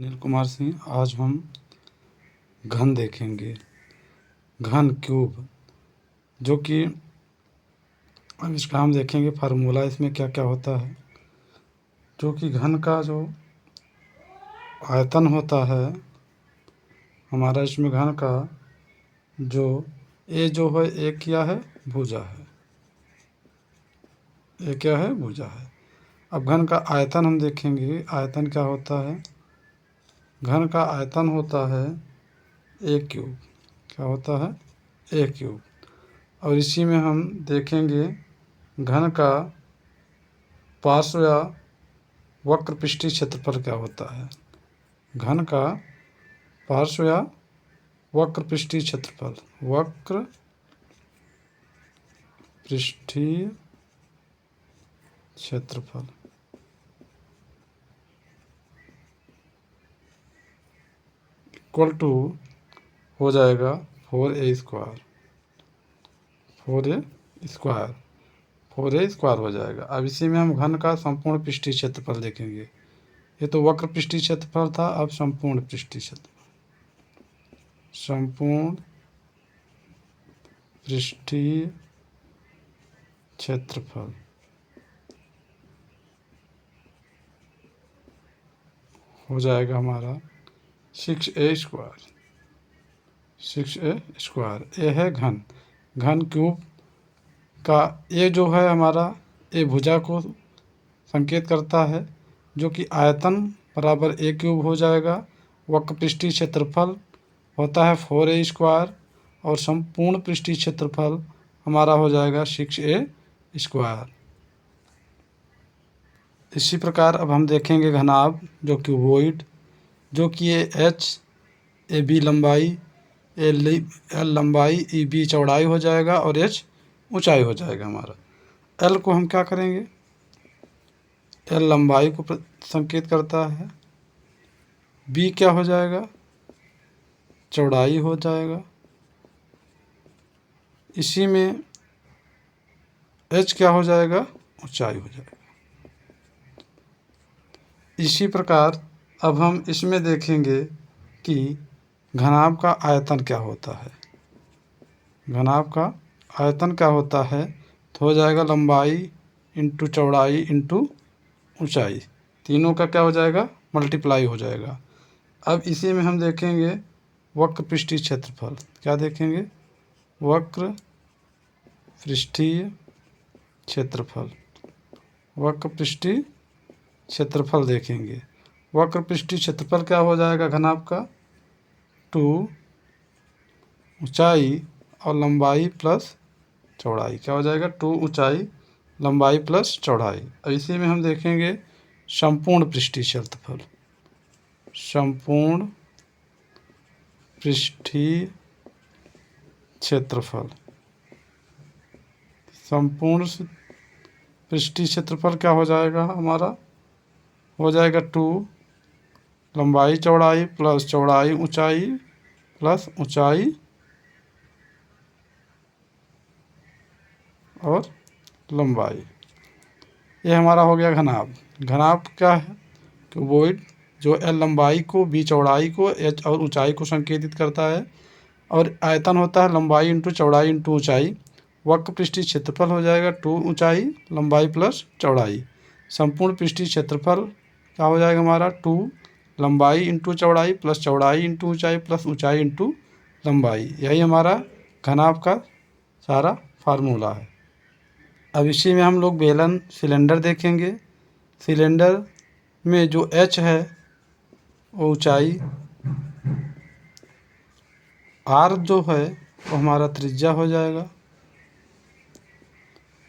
अनिल कुमार सिंह। आज हम घन देखेंगे, घन क्यूब, जो कि अब इसका हम देखेंगे फार्मूला इसमें क्या क्या होता है। जो कि घन का जो आयतन होता है हमारा, इसमें घन का जो ए जो है, ए क्या है, भुजा है, ए क्या है, भुजा है। अब घन का आयतन हम देखेंगे, आयतन क्या होता है। घन का आयतन होता है ए क्यूब। क्या होता है, ए क्यूब। और इसी में हम देखेंगे घन का पार्श्व या वक्र पृष्ठीय क्षेत्रफल क्या होता है। घन का पार्श्व या वक्र पृष्ठीय क्षेत्रफल, वक्र पृष्ठीय क्षेत्रफल इक्वल टू हो जाएगा 4a square, 4a square, 4a square हो जाएगा। अब इसी में हम घन का संपूर्ण पृष्ठीय क्षेत्रफल देखेंगे। ये तो वक्र पृष्ठीय क्षेत्रफल था, अब संपूर्ण पृष्ठीय क्षेत्रफल, संपूर्ण पृष्ठीय क्षेत्रफल हो जाएगा हमारा 6a स्क्वायर, 6a स्क्वायर। ए है घन, घन क्यूब का ए जो है हमारा, ए भुजा को संकेत करता है, जो कि आयतन बराबर ए क्यूब हो जाएगा। वक्र पृष्ठीय क्षेत्रफल होता है 4a स्क्वायर, और संपूर्ण पृष्ठीय क्षेत्रफल हमारा हो जाएगा 6a स्क्वायर। इसी प्रकार अब हम देखेंगे घनाभ, जो कि वोइड, जो कि ये एच, ए बी लंबाई, एल लंबाई, ई बी चौड़ाई हो जाएगा, और एच ऊंचाई हो जाएगा हमारा। एल को हम क्या करेंगे, एल लंबाई को संकेत करता है, बी क्या हो जाएगा, चौड़ाई हो जाएगा। इसी में एच क्या हो जाएगा, ऊंचाई हो जाएगा। इसी प्रकार अब हम इसमें देखेंगे कि घनाभ का आयतन क्या होता है। घनाभ का आयतन क्या होता है, तो हो जाएगा लंबाई इंटू चौड़ाई इंटू ऊंचाई, तीनों का क्या हो जाएगा, मल्टीप्लाई हो जाएगा। अब इसी में हम देखेंगे वक्र पृष्ठीय क्षेत्रफल। क्या देखेंगे, वक्र पृष्ठीय क्षेत्रफल, वक्र पृष्ठीय क्षेत्रफल देखेंगे। वक्र पृष्ठीय क्षेत्रफल क्या हो जाएगा घनाभ का, 2 ऊंचाई और लंबाई प्लस चौड़ाई, क्या हो जाएगा, 2 ऊंचाई लंबाई प्लस चौड़ाई। और इसी में हम देखेंगे संपूर्ण पृष्ठीय क्षेत्रफल, संपूर्ण पृष्ठीय क्षेत्रफल, संपूर्ण पृष्ठीय क्षेत्रफल क्या हो जाएगा हमारा, हो जाएगा 2 लंबाई चौड़ाई प्लस चौड़ाई ऊंचाई प्लस ऊंचाई और लंबाई। ये हमारा हो गया घनाभ। घनाभ क्या है, क्यूबॉइड, जो एल लंबाई को, बी चौड़ाई को, एच और ऊंचाई को संकेतित करता है, और आयतन होता है लंबाई इंटू चौड़ाई इंटू ऊंचाई। वक्र पृष्ठीय क्षेत्रफल हो जाएगा 2 ऊंचाई लंबाई प्लस चौड़ाई। संपूर्ण पृष्ठीय क्षेत्रफल क्या हो जाएगा हमारा, 2 लंबाई इंटू चौड़ाई प्लस चौड़ाई इंटू ऊंचाई प्लस ऊंचाई इंटू लंबाई। यही हमारा घनाभ का सारा फार्मूला है। अब इसी में हम लोग बेलन सिलेंडर देखेंगे। सिलेंडर में जो एच है वो ऊंचाई, आर जो है वो हमारा त्रिज्या हो जाएगा।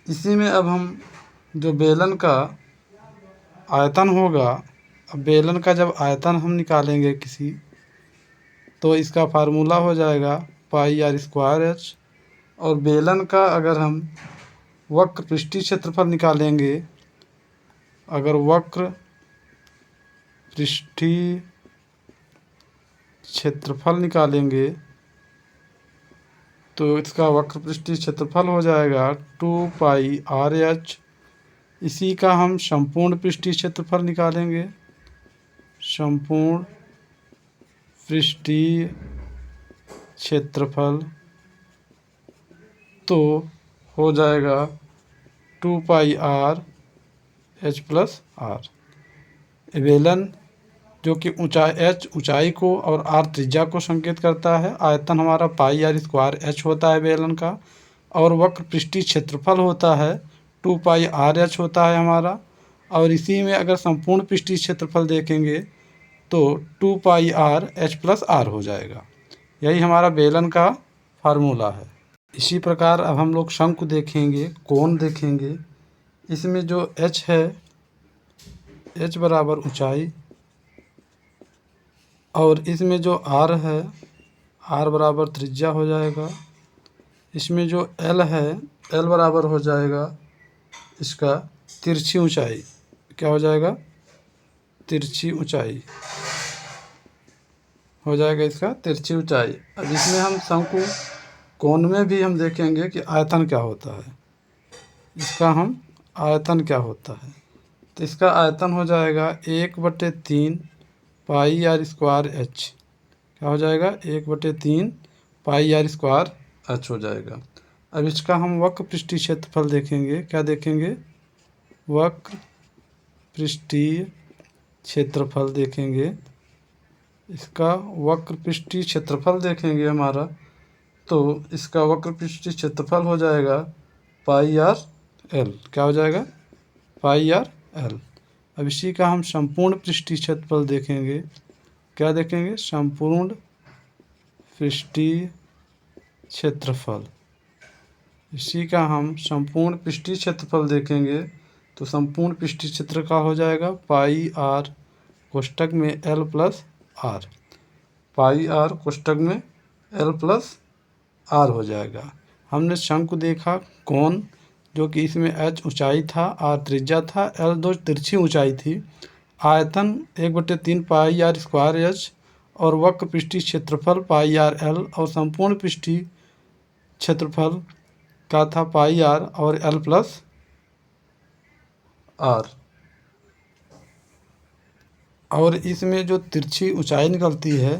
इसी में अब हम जो बेलन का आयतन होगा, अब बेलन का जब आयतन हम निकालेंगे किसी, तो इसका फार्मूला हो जाएगा पाई आर स्क्वायर एच। और बेलन का अगर हम वक्र पृष्ठीय क्षेत्रफल निकालेंगे, अगर वक्र पृष्ठीय क्षेत्रफल निकालेंगे तो इसका वक्र पृष्ठीय क्षेत्रफल हो जाएगा 2 पाई आर एच। इसी का हम संपूर्ण पृष्ठीय क्षेत्रफल निकालेंगे, संपूर्ण पृष्ठीय क्षेत्रफल तो हो जाएगा 2πr h प्लस आर। बेलन जो कि ऊंचाई h ऊंचाई को और r त्रिज्या को संकेत करता है। आयतन हमारा πr² h होता है बेलन का, और वक्र पृष्ठीय क्षेत्रफल होता है 2πrh होता है हमारा। और इसी में अगर संपूर्ण पृष्ठीय क्षेत्रफल देखेंगे तो 2πrh प्लस आर हो जाएगा। यही हमारा बेलन का फार्मूला है। इसी प्रकार अब हम लोग शंकु देखेंगे, कोण देखेंगे। इसमें जो h है, h बराबर ऊंचाई, और इसमें जो r है, r बराबर त्रिज्या हो जाएगा। इसमें जो l है, l बराबर हो जाएगा इसका तिरछी ऊंचाई। क्या हो जाएगा? तिरछी ऊंचाई हो जाएगा इसका तिरछी ऊंचाई। अब इसमें हम शंकु कोण में भी हम देखेंगे कि आयतन क्या होता है। इसका हम आयतन क्या होता है, तो इसका आयतन हो जाएगा 1/3 πr² h। क्या हो जाएगा? 1/3 πr² h हो जाएगा। अब इसका हम वक्र पृष्ठीय क्षेत्रफल देखेंगे। क्या देखेंगे? वक्र पृष्ठीय क्षेत्रफल देखेंगे। इसका वक्र पृष्ठीय क्षेत्रफल देखेंगे हमारा, तो इसका वक्र पृष्ठीय क्षेत्रफल हो जाएगा πr/l। क्या हो जाएगा? πr/l। अब इसी का हम संपूर्ण पृष्ठीय क्षेत्रफल देखेंगे। क्या देखेंगे? संपूर्ण पृष्ठीय क्षेत्रफल। इसी का हम संपूर्ण पृष्ठीय क्षेत्रफल देखेंगे, तो संपूर्ण पृष्ठीय क्षेत्र का हो जाएगा πr कोष्ठक में l प्लस आर। πr कोष्ठक में l प्लस आर हो जाएगा। हमने शंकु देखा, कोण जो कि इसमें h ऊंचाई था, r त्रिज्या था, l दो तिरछी ऊंचाई थी। आयतन 1/3 πr² h और वक्र पृष्ठीय क्षेत्रफल πr/l और संपूर्ण पृष्ठीय क्षेत्रफल का था πr और l प्लस आर। और इसमें जो तिरछी ऊंचाई निकलती है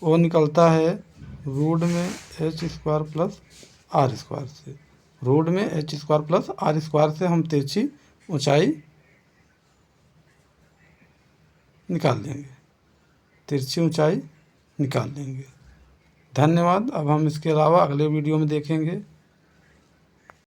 वो निकलता है रूट में h² प्लस r² से। रूट में h² प्लस r² से हम तिरछी ऊंचाई निकाल लेंगे, तिरछी ऊंचाई निकाल लेंगे। धन्यवाद। अब हम इसके अलावा अगले वीडियो में देखेंगे।